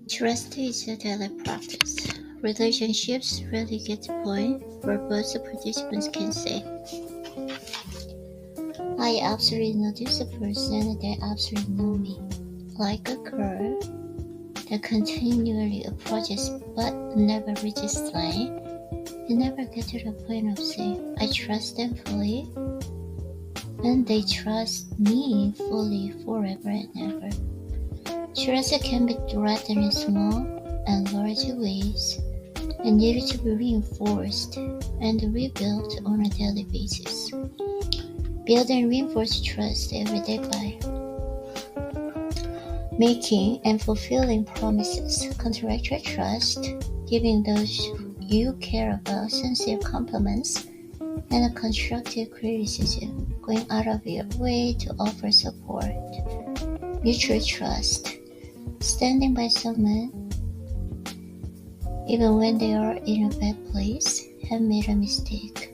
Trust is a daily practice. Relationships really get to the point where both the participants can say, I absolutely know this person and they absolutely know me. Like a girl that continually approaches but never reaches line, you never get to the point of saying, I trust them fully, and they trust me fully forever and ever. Trust can be threatened in small and large ways and needed to be reinforced and rebuilt on a daily basis. Build and reinforce trust every day by making and fulfilling promises, contractual trust, giving those you care about sincere compliments and a constructive criticism, going out of your way to offer support, mutual trust, standing by someone even when they are in a bad place, have made a mistake,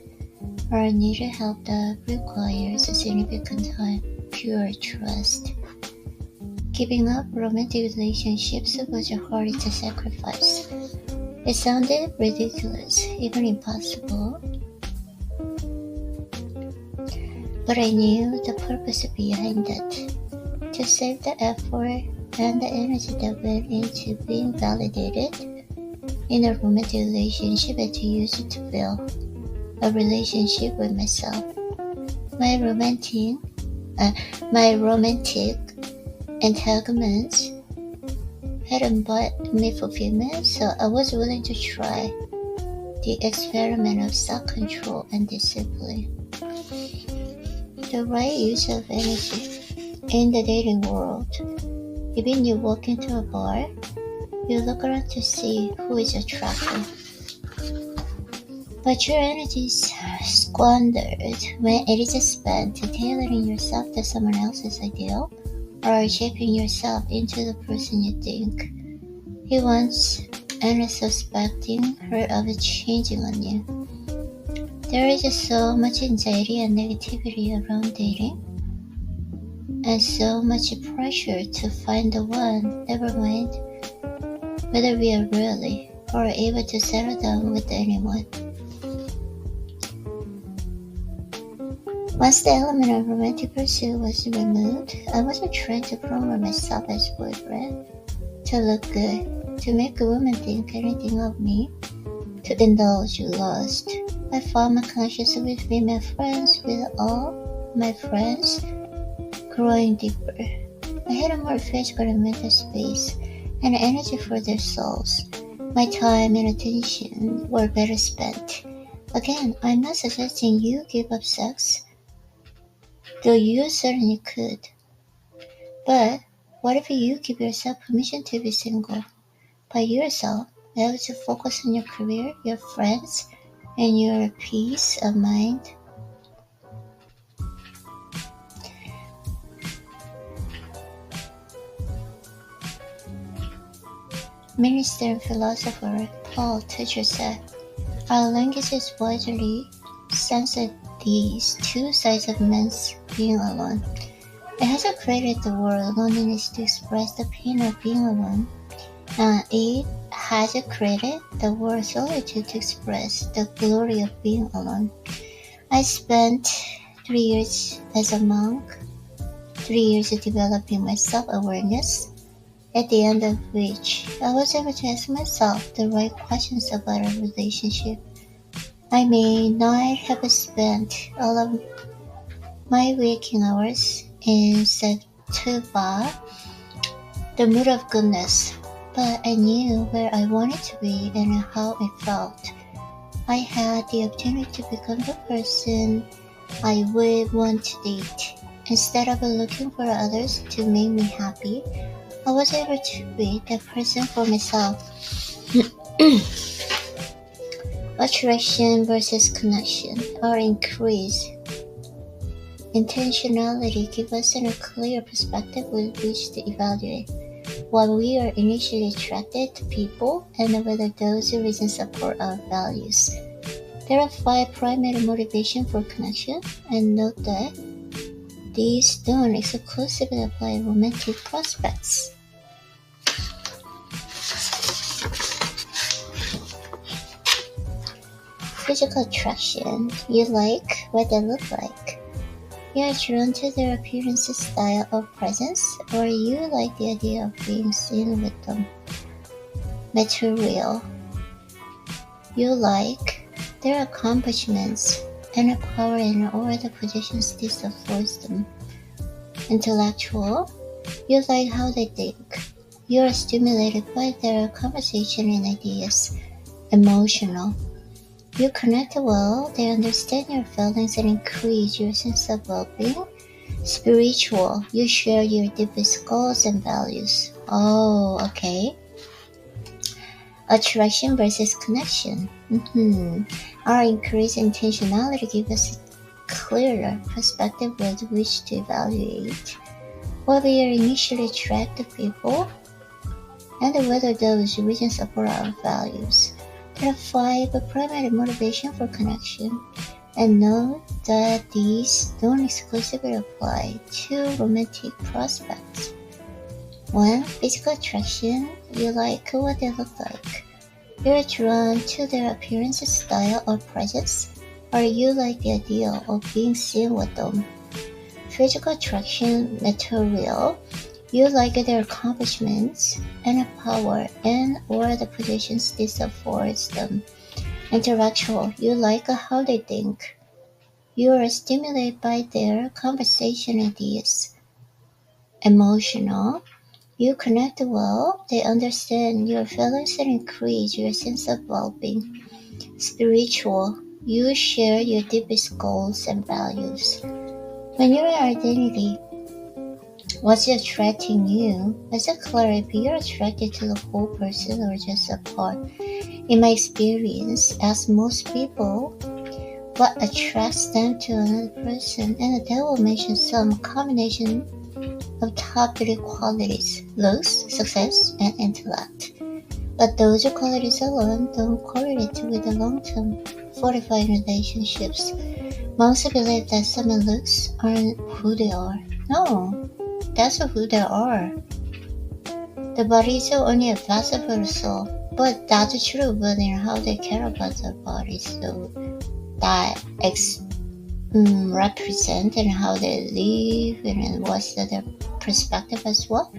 or needed help that requires a significant time, pure trust. Giving up romantic relationships was hard to sacrifice. It sounded ridiculous, even impossible, but I knew the purpose behind it, to save the effort and the energy that went into being validated in a romantic relationship and to use it to build a relationship with myself. My romantic entanglements hadn't brought me fulfillment, so I was willing to try the experiment of self-control and discipline. The right use of energy in the dating world. Even you walk into a bar, you look around to see who is attractive. But your energy is squandered when it is spent tailoring yourself to someone else's ideal or shaping yourself into the person you think he wants and suspecting her of changing on you. There is just so much anxiety and negativity around dating, and so much pressure to find the one, never mind whether we are really or able to settle down with anyone. Once the element of romantic pursuit was removed, I wasn't trying to promote myself as boyfriend, to look good, to make a woman think anything of me, to indulge lust. I found my conscience with female friends, with all my friends growing deeper. I had a more physical and mental space and energy for their souls. My time and attention were better spent. Again, I'm not suggesting you give up sex, though you certainly could. But what if you give yourself permission to be single by yourself, able to focus on your career, your friends, and your peace of mind? Minister and philosopher Paul Tudor said, our language is widely censored these two sides of man's being alone. It has created the word loneliness to express the pain of being alone, and it has created the word solitude to express the glory of being alone. I spent 3 years as a monk, 3 years developing my self-awareness, at the end of which I was able to ask myself the right questions about a relationship. I may not have spent all of my waking hours in Sattva, the mood of goodness, but I knew where I wanted to be and how I felt. I had the opportunity to become the person I would want to date. Instead of looking for others to make me happy, I was able to be that person for myself. Attraction versus connection, or increased intentionality, give us a clear perspective with which to evaluate why we are initially attracted to people and whether those reasons support our values. There are 5 primary motivations for connection, and note that These don't exclusively apply to romantic prospects. Physical attraction. You like what they look like. You are drawn to their appearance, style, or presence, or you like the idea of being seen with them. Material. You like their accomplishments and the power and or the positions this affords them. Intellectual. You like how they think. You are stimulated by their conversation and ideas. Emotional. You connect well, they understand your feelings and increase your sense of well-being. Spiritual. You share your deepest goals and values. Oh, okay. Attraction versus connection. Our increased intentionality gives us a clearer perspective with which to evaluate what we are initially attracted to people and whether those reasons support our values. There are 5 primary motivations for connection, and note that these don't exclusively apply to romantic prospects. 1. Physical attraction. You like what they look like. You're drawn to their appearance, style, or presence, or you like the idea of being seen with them. Physical attraction. Material. You like their accomplishments and the power and or the positions this affords them. Intellectual. You like how they think. You are stimulated by their conversation ideas. Emotional. You connect well. They understand your feelings and increase your sense of well-being. Spiritual. You share your deepest goals and values. When your identity what's attracting you? Is it clear if you're attracted to the whole person or just a part? In my experience, as most people, what attracts them to another person, and they will mention some combination of top 3 qualities: looks, success, and intellect. But those qualities alone don't correlate with the long-term fortified relationships. Most believe that someone looks aren't who they are. No. That's who they are. The body is only a vessel for the soul, but that's true within how they care about their body. So that represent and how they live and what's their perspective as well.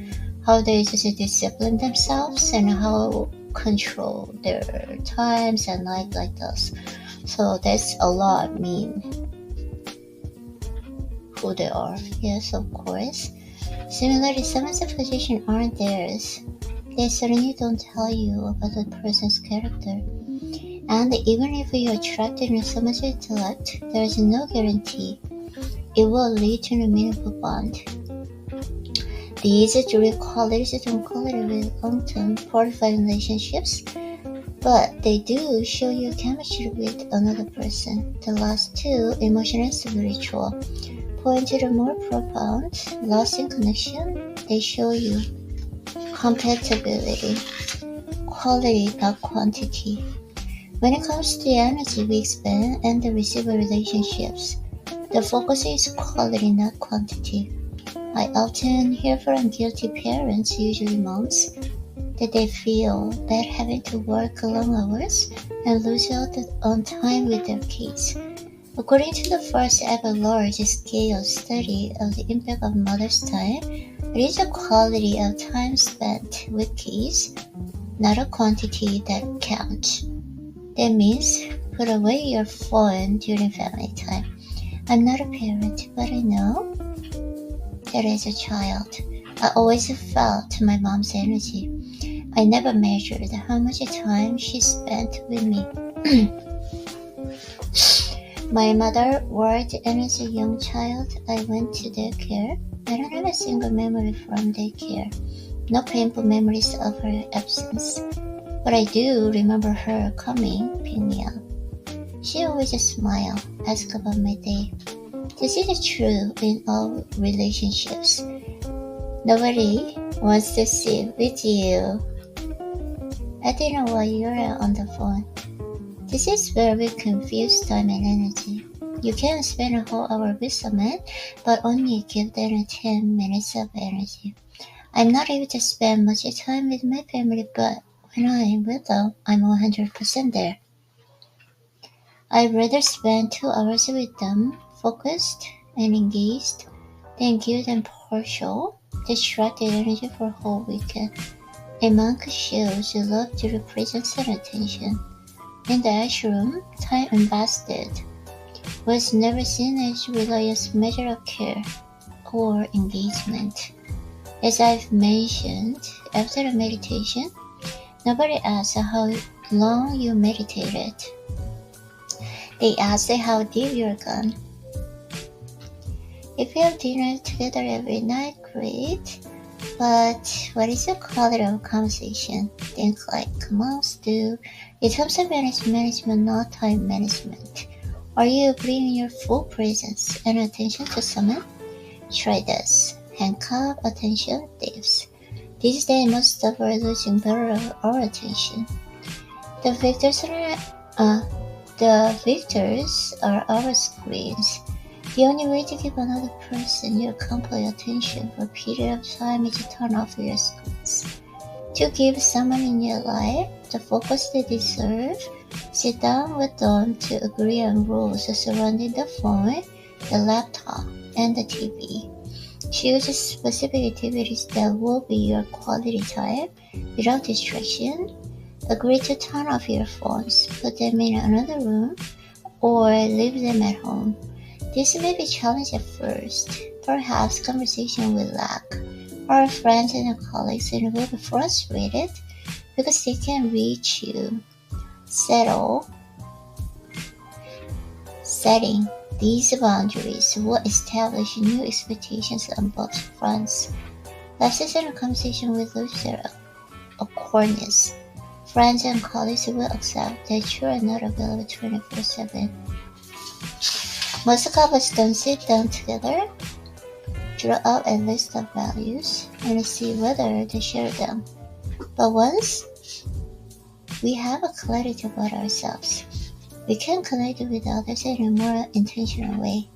How they just discipline themselves and how control their times and life like this. So that's a lot mean who they are. Yes, of course. Similarly, someone's position aren't theirs. They certainly don't tell you about the person's character. And even if you're attracted to someone's intellect, there is no guarantee it will lead to a meaningful bond. These 3 qualities don't correlate with long-term fortified relationships, but they do show you chemistry with another person. The last 2, emotional and spiritual, point to the more profound, lasting connection. They show you compatibility, quality not quantity. When it comes to the energy we expend and the receiver relationships, the focus is quality not quantity. I often hear from guilty parents, usually moms, that they feel bad having to work long hours and lose out on time with their kids. According to the first ever large-scale study of the impact of mother's time, it is the quality of time spent with kids, not a quantity that counts. That means put away your phone during family time. I'm not a parent, but I know that as a child, I always felt my mom's energy. I never measured how much time she spent with me. My mother worked, and as a young child, I went to daycare. I don't have a single memory from daycare. No painful memories of her absence. But I do remember her coming, pick me up. She always smiled, ask about my day. This is true in all relationships. Nobody wants to sit with you at dinner while you're on the phone. This is where we confuse time and energy. You can spend a whole hour with someone, but only give them 10 minutes of energy. I'm not able to spend much time with my family, but when I'm with them, I'm 100% there. I'd rather spend 2 hours with them, focused and engaged, than give them partial, distracted energy for a whole weekend. A monk shows love through presence and attention. In the ashram, time invested was never seen as religious measure of care or engagement. As I've mentioned, after the meditation, nobody asks how long you meditated. They ask how deep you're gone. If you have dinner together every night, great. But what is the quality of conversation? Things like monks do. In terms of management, not time management. Are you bringing your full presence and attention to someone? Try this. Handcuff attention thieves. These days, most of us are losing better of our attention. The victors are our screens. The only way to give another person your complete attention for a period of time is to turn off your screens. To give someone in your life the focus they deserve, sit down with them to agree on rules surrounding the phone, the laptop, and the TV. Choose specific activities that will be your quality time without distraction. Agree to turn off your phones, put them in another room, or leave them at home. This may be challenging at first. Perhaps conversation will lag. Our friends and colleagues will be frustrated because they can't reach you. Setting these boundaries will establish new expectations on both fronts. Lessons in a conversation will lose their awkwardness. Friends and colleagues will accept that you are not available 24/7. Most couples don't sit down together, draw out a list of values, and see whether they share them. But once we have a clarity about ourselves, we can connect with others in a more intentional way.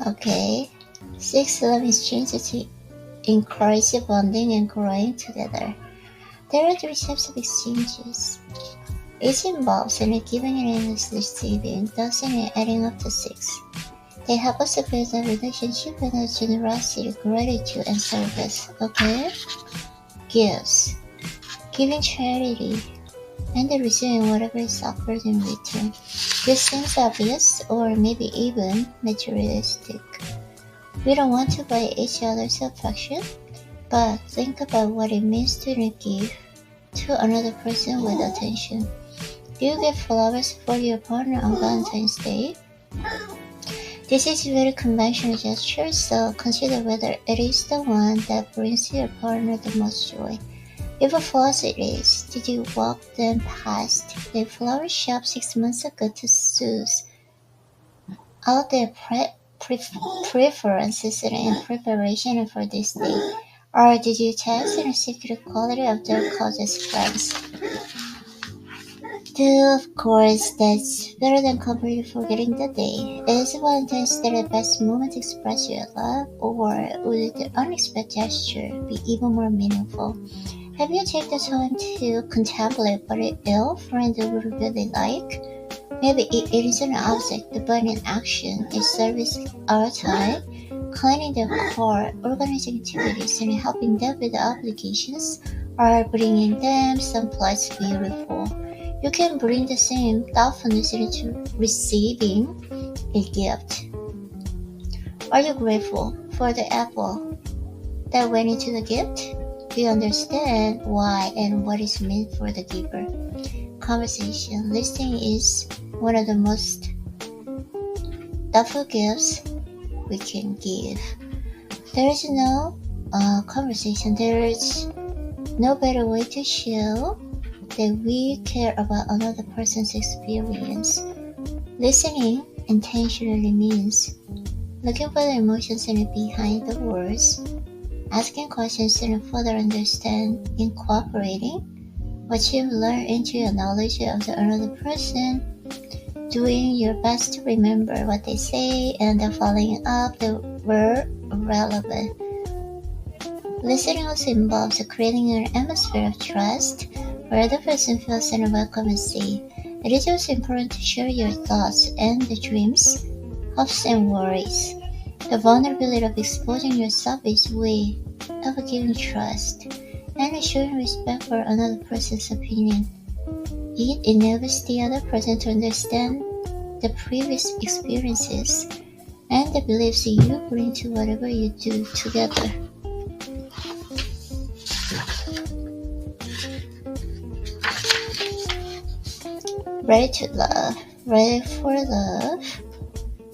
Okay, 6 love exchanges to encourage bonding and growing together. There are 3 types of exchanges. Each involves in giving and endless receiving, thus in adding up to 6. They help us to build a relationship with generosity, gratitude, and service. Okay? Gifts. Giving charity and receiving whatever is offered in return. This seems obvious or maybe even materialistic. We don't want to buy each other's affection, but think about what it means to give to another person with attention. Do you give flowers for your partner on Valentine's Day? This is a very conventional gesture, so consider whether it is the one that brings your partner the most joy. If a flower it is, did you walk them past the flower shop 6 months ago to suss out their preferences in preparation for this day? Or did you test and seek the quality of their closest friends? Of course, that's better than completely forgetting the day. Is Valentine's Day the best moment to express your love, or would the unexpected gesture be even more meaningful? Have you taken the time to contemplate what a ill friend would really like? Maybe it isn't an object, but an action. It serves our time, cleaning their car, organizing activities, and helping them with obligations, or bringing them someplace beautiful. You can bring the same thoughtfulness into receiving a gift. Are you grateful for the apple that went into the gift? Do you understand why and what is meant for the giver? Conversation. Listening is one of the most thoughtful gifts we can give. There is no conversation. There is no better way to show that we care about another person's experience. Listening intentionally means looking for the emotions behind the words, asking questions to further understand, and cooperating what you've learned into your knowledge of the another person, doing your best to remember what they say, and then following up the were relevant. Listening also involves creating an atmosphere of trust where the person feels welcome and safe. It is also important to share your thoughts and the dreams, hopes, and worries. The vulnerability of exposing yourself is a way of giving trust and showing respect for another person's opinion. It enables the other person to understand the previous experiences and the beliefs you bring to whatever you do together. Ready to love. Ready for love.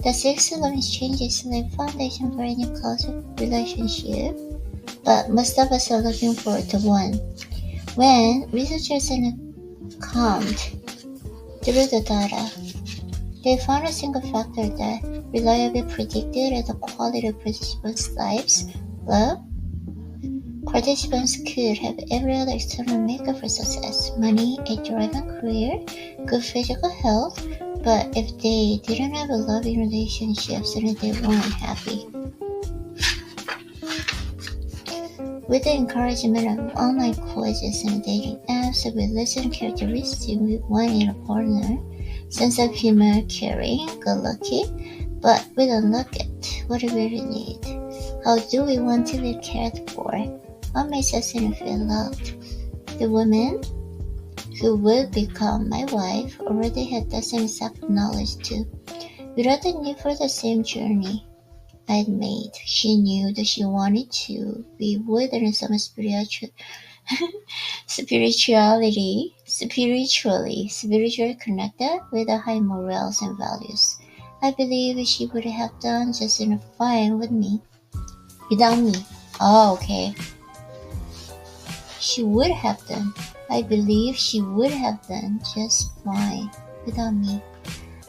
The 6 love exchanges lay foundation for any closer relationship, but most of us are looking for the one. When researchers combed through the data, they found a single factor that reliably predicted the quality of participants' lives. Love. Participants could have every other external makeup for success: money, a thriving career, good physical health, but if they didn't have a loving relationship, then they weren't happy. With the encouragement of online quizzes and dating apps with listed characteristics we want in a partner: sense of humor, caring, good-looking, but we don't look at what we really need. How do we want to be cared for? What makes us feel loved? The woman who would become my wife already had the same self-knowledge too. Without the need for the same journey I'd made, she knew that she wanted to be within some spiritually connected with the high morals and values. I believe she would have done just fine with me. Without me. Oh, okay. She would have done. I believe she would have done just fine without me.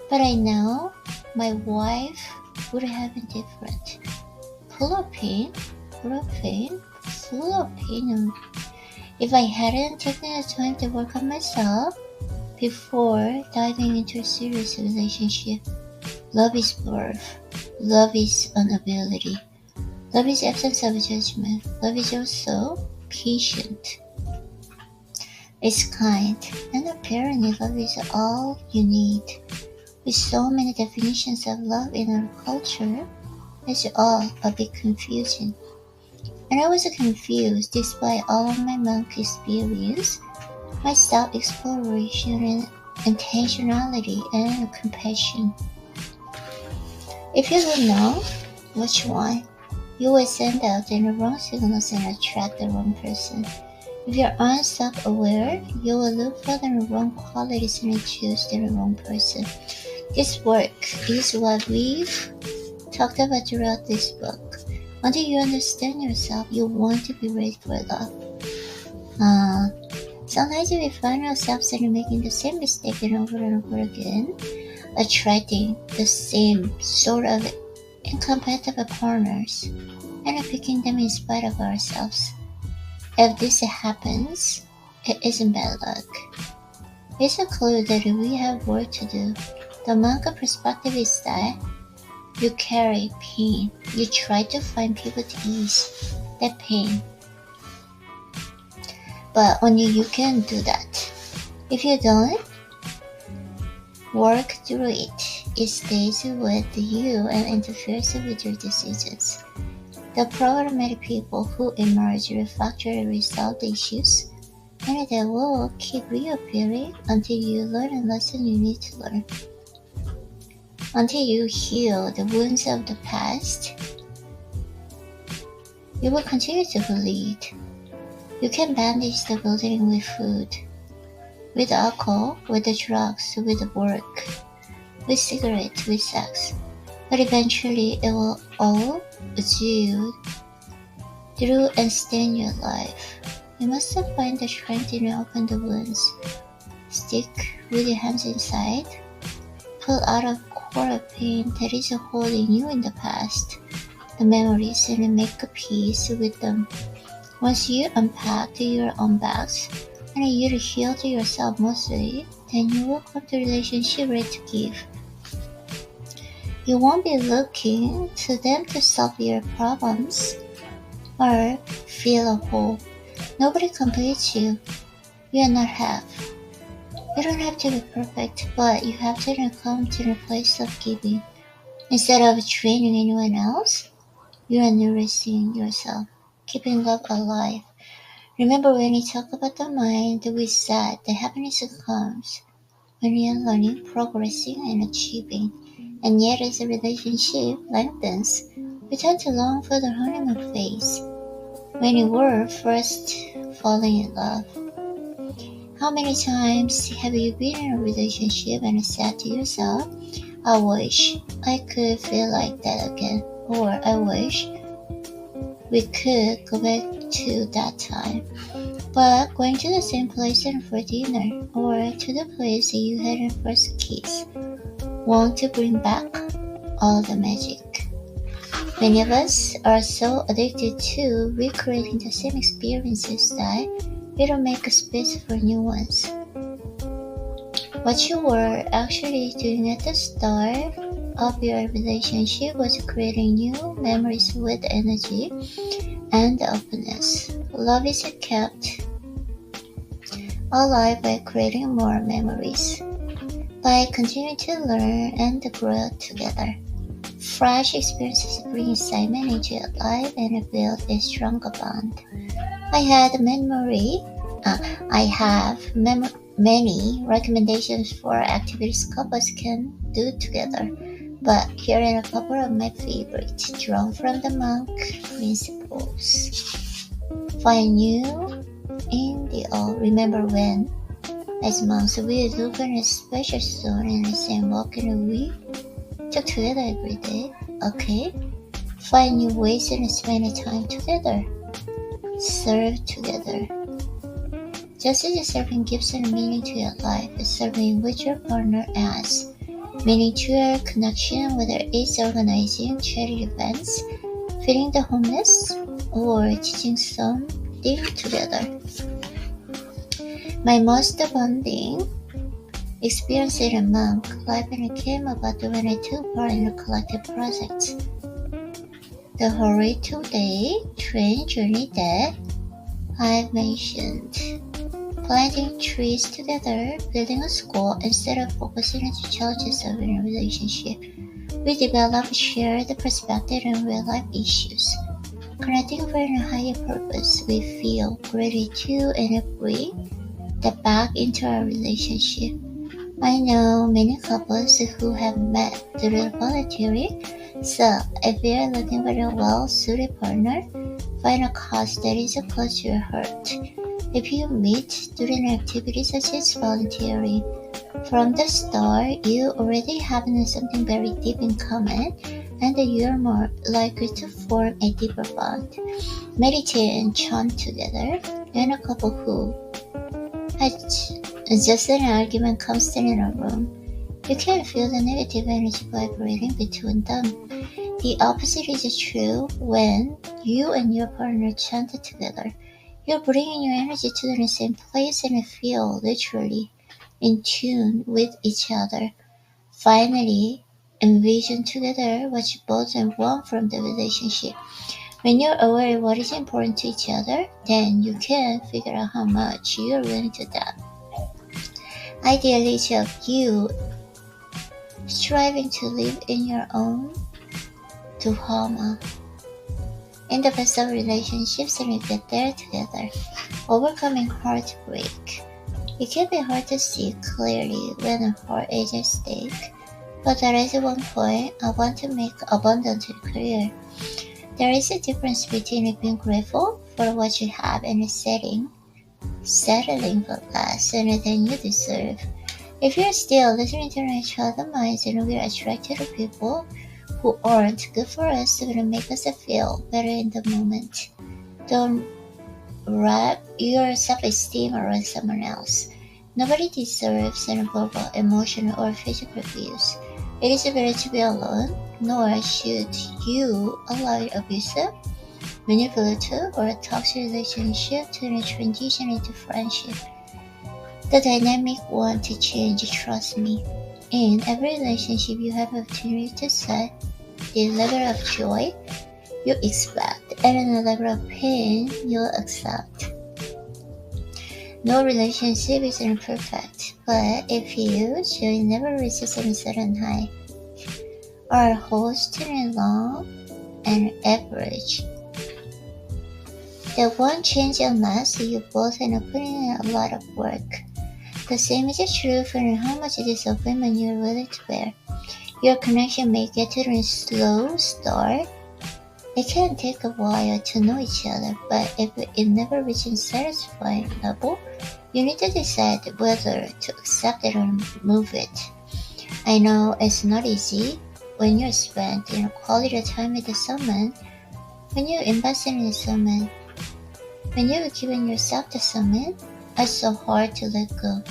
But I know my wife would have been different. Full of pain. If I hadn't taken the time to work on myself before diving into a serious relationship. Love is birth. Love is an ability. Love is absence of judgment. Love is also patient. It's kind, and apparently love is all you need. With so many definitions of love in our culture, it's all a bit confusing. And I was confused despite all of my monk experience, my self-exploration and intentionality and compassion. If you don't know which one, you will send out the wrong signals and attract the wrong person. If you're unself-aware, you will look for the wrong qualities and choose the wrong person. This work is what we've talked about throughout this book. Until you understand yourself, you want to be ready for love. Sometimes we find ourselves making the same mistake over and over again, attracting the same sort of incompatible partners, and picking them in spite of ourselves. If this happens, it isn't bad luck. It's a clue that we have work to do. The manga perspective is that you carry pain. You try to find people to ease that pain. But only you can do that. If you don't work through it, it stays with you and interferes with your decisions. The problematic people who emerge will factually resolve the issues, and they will keep reappearing until you learn a lesson you need to learn. Until you heal the wounds of the past, you will continue to bleed. You can bandage the bleeding with food, with alcohol, with the drugs, with the work, with cigarettes, with sex. But eventually it will all do through and stay in your life. You must find the strength to open the wounds. Stick with your hands inside. Pull out a core of pain that is holding you in the past, the memories, and make a peace with them. Once you unpack your own bags, and you'll heal to yourself mostly, then you will come to relationship ready to give. You won't be looking to them to solve your problems or fill a hole. Nobody completes you. You are not half. You don't have to be perfect, but you have to come to the place of giving. Instead of training anyone else, you are nourishing yourself, keeping love alive. Remember when we talk about the mind, we said that happiness comes when we are learning, progressing, and achieving. And yet as a relationship lengthens, we tend to long for the honeymoon phase, when we were first falling in love. How many times have you been in a relationship and said to yourself, I wish I could feel like that again, or I wish we could go back to that time. But going to the same place for dinner, or to the place that you had your first kiss, won't bring back all the magic. Many of us are so addicted to recreating the same experiences that we don't make a space for new ones. What you were actually doing at the start of your relationship was creating new memories with energy and openness. Love is kept alive by creating more memories, by continuing to learn and grow together. Fresh experiences bring excitement into your life and build a stronger bond. I have many recommendations for activities couples can do together, but here are a couple of my favorites drawn from the monk principles. Find you in the all. Remember when, as monks, we look in a special stone in the same walk and we talk together every day. Okay? Find new ways and spend time together. Serve together. Just as serving gives a meaning to your life, serving with your partner adds meaning to your connection, whether it's organizing charity events, feeding the homeless, or teaching something together. My most bonding experience in a monk life came about when I took part in a collective project. The Horito Day train journey that I've mentioned. Planting trees together, building a school instead of focusing on the challenges of a relationship. We develop shared perspective on real life issues. Connecting for a higher purpose, we feel gratitude and bring that back into our relationship. I know many couples who have met through volunteering, so if you are looking for a well-suited partner, find a cause that is close to your heart. If you meet during activities such as volunteering, from the start you already have something very deep in common, and you are more likely to form a deeper bond. Meditate and chant together, and a couple who has just an argument constant in a room, you can feel the negative energy vibrating between them. The opposite is true when you and your partner chant together. You're bringing your energy to the same place and feel literally in tune with each other. Finally, envision together what you both want from the relationship. When you're aware of what is important to each other, then you can figure out how much you're willing to do. Ideally, each of you striving to live in your own dharma. In the best of relationships, and you get there together, overcoming heartbreak. It can be hard to see clearly when a heart is at stake, but there is one point I want to make abundantly clear. There is a difference between being grateful for what you have and settling for less than you deserve. If you're still listening to each other's minds and we're attracted to people who aren't good for us to make us feel better in the moment, don't wrap your self-esteem around someone else. Nobody deserves any verbal, emotional, or physical abuse. It is better to be alone, nor should you allow abusive, manipulative, or toxic relationship to transition into friendship. The dynamic want to change, trust me. In every relationship, you have an opportunity to set the level of joy you expect and the level of pain you'll accept. No relationship is perfect, but if you joy never reaches a certain high, or holds to a long and average, that won't change unless you both end up putting in a lot of work. The same is true for how much disappointment you're willing to bear. Your connection may get to a slow start. It can take a while to know each other, but if it never reaches a satisfying level, you need to decide whether to accept it or move it. I know it's not easy when you spend quality time with someone, when you invest in someone, when you've given yourself to someone. It's so hard to let go.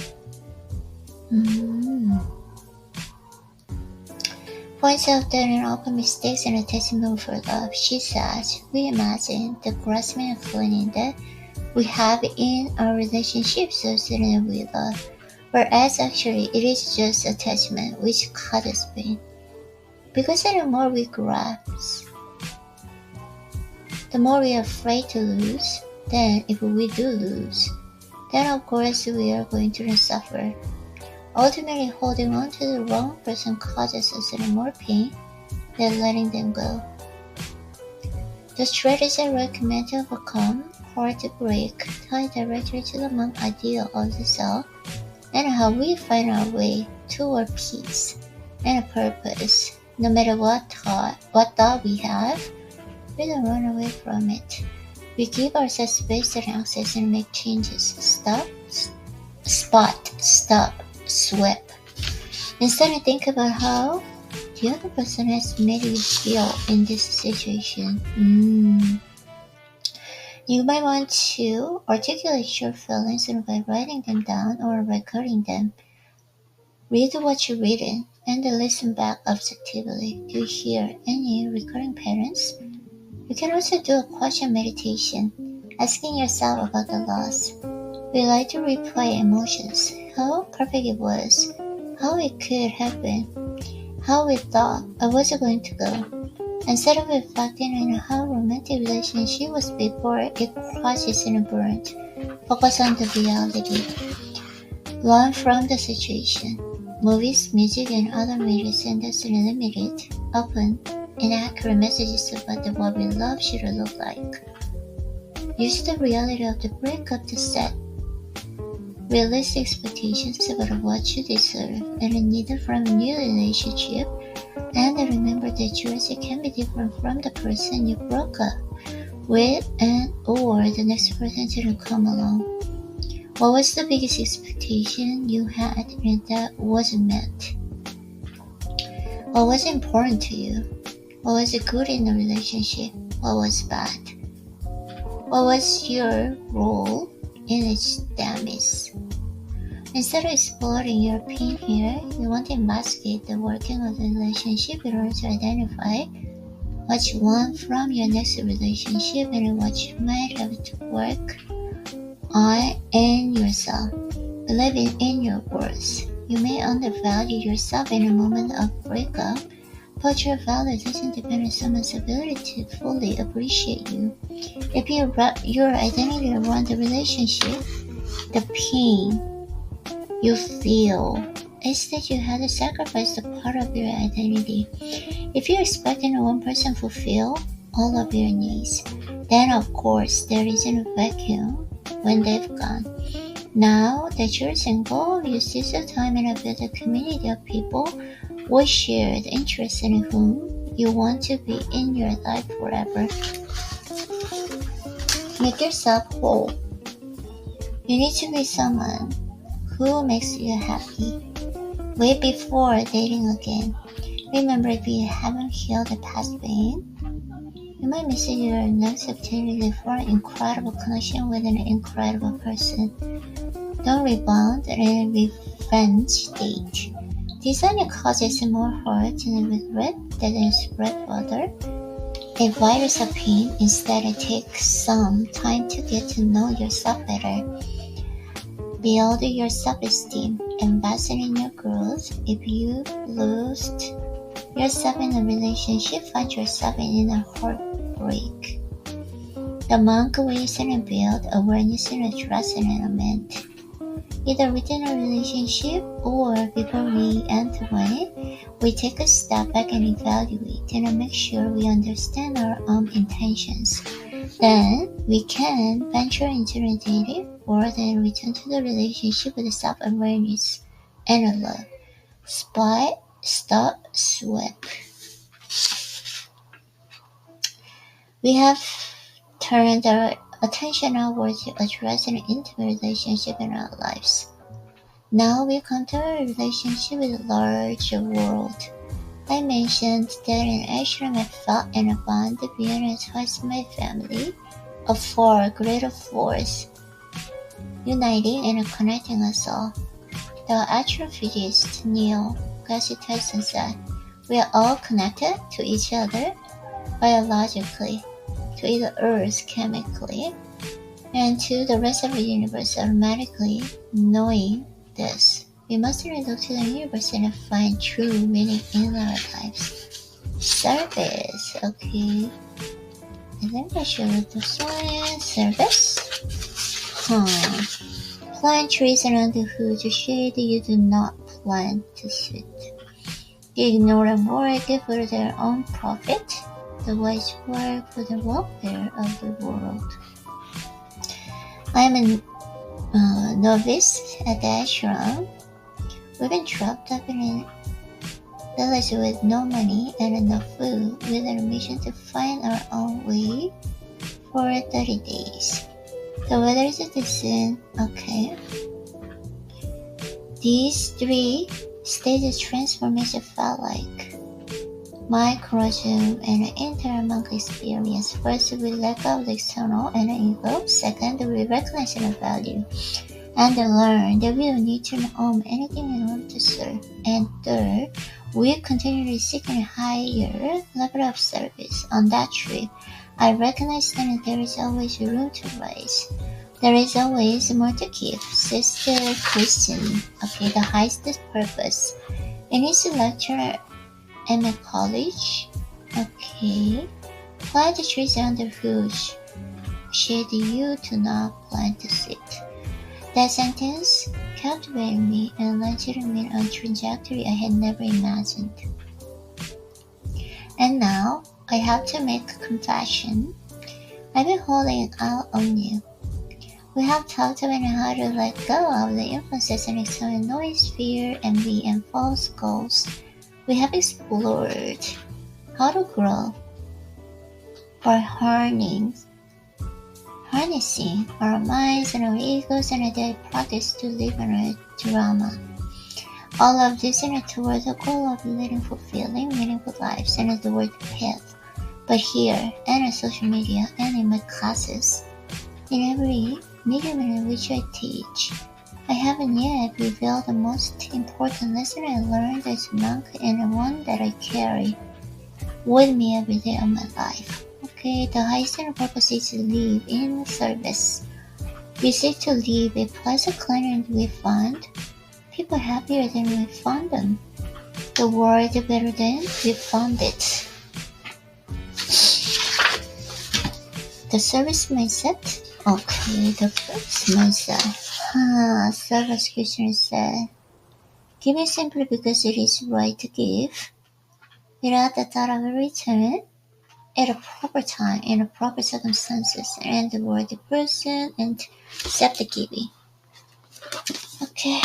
Points out that in open mistakes and attachment for love, she says, we imagine the grasping and feeling that we have in our relationship so certain we love, whereas actually it is just attachment which causes pain. Because the more we grasp, the more we are afraid to lose. Then if we do lose, then of course we are going to suffer. Ultimately, holding on to the wrong person causes us more pain than letting them go. The strategy I recommend to overcome hard to break tie directly to the monk ideal of the self and how we find our way toward peace and a purpose. No matter what thought we have, we don't run away from it. We give ourselves space and access and make changes. Stop, swap. Instead, think about how the other person has made you feel in this situation. You might want to articulate your feelings by writing them down or recording them. Read what you've written and then listen back objectively. Do you hear any recurring patterns? You can also do a question meditation, asking yourself about the loss. We like to replay emotions, how perfect it was, how it could have been, how we thought I was going to go. Instead of reflecting on how romantic relationship was before it crashes and burnt, focus on the reality. Learn from the situation. Movies, music, and other media send us limited, open, inaccurate messages about what we love should look like. Use the reality of the breakup to set realistic expectations about what you deserve and need from a new relationship, and remember that yours can be different from the person you broke up with and or the next person to come along. What was the biggest expectation you had and that wasn't met? What was important to you? What was good in the relationship? What was bad? What was your role in its damage? Instead of exploring your pain here, you want to investigate the working of the relationship in order to identify what you want from your next relationship and what you might have to work on in yourself. Believing in your worth. You may undervalue yourself in a moment of breakup, but your value doesn't depend on someone's ability to fully appreciate you. If you wrap your identity around the relationship, the pain you feel is that you had to sacrifice a part of your identity. If you're expecting one person to fulfill all of your needs, then of course there isn't a vacuum when they've gone. Now that you're single, you seize the time and build a community of people with shared interests in whom you want to be in your life forever. Make yourself whole. You need to be someone who makes you happy. Wait before dating again. Remember, if you haven't healed the past pain, you might miss your next opportunity for an incredible connection with an incredible person. Don't rebound and revenge date. This only causes more hurt and regret than spread further. A virus of pain. Instead, it takes some time to get to know yourself better. Build your self-esteem. Invest in your growth. If you lose yourself in a relationship, find yourself in a heartbreak. The monk waits and build awareness and address an element. Either within a relationship or before we enter one, we take a step back and evaluate and make sure we understand our own intentions. Then we can venture into the dating or then return to the relationship with self-awareness and love. Stop, swap. We have turned our attention outward to address an intimate relationship in our lives. Now we come to a relationship with a larger world. I mentioned that in ashram I felt and a bond beyond ties my family, a far greater force, uniting and connecting us all. The astrophysicist Neil deGrasse Tyson said, "We are all connected to each other biologically, to the Earth chemically, and to the rest of the universe automatically. Knowing this, we must look to the universe and find true meaning in our lives." Service, okay. I think I should look this one. Service. Plant trees around the whose shade you do not plant to sit. You ignore and work for their own profit. The wise work for the welfare of the world. I am a novice at the ashram. We've been trapped up in a village with no money and no food, with a mission to find our own way for 30 days. The weather is decent, okay. These 3 stages transformation felt like microcosm and an entire monk experience. First, we let go of the external and ego. Second, we recognize the value and learn that we don't need to own anything in order to serve. And third, we continually seek a higher level of service. On that trip, I recognize that there is always room to rise. There is always more to give. Sister Kristen, okay, the highest purpose. In his lecture at my college, okay, plant the trees under whose shade you do not plan to sit. That sentence captivated me and led me on a trajectory I had never imagined. And now, I have to make a confession. I've been holding out on you. We have talked about how to let go of the influences and external noise, fear, envy, and false goals. We have explored how to grow by harnessing our minds and our egos and a daily practice to live in a drama. All of this in towards the goal of leading fulfilling, meaningful lives and the word path. But here, and on social media, and in my classes, in every medium in which I teach, I haven't yet revealed the most important lesson I learned as a monk and one that I carry with me every day of my life. Okay, the highest purpose is to live in service. We seek to live a pleasant client we find people happier than we found them. The world better than we found it. The service mindset. Okay, the first mindset. Service Christian said, "Giving simply because it is right to give, without the thought of a return, at a proper time, in a proper circumstances, and the word the person and accept the giving." Okay.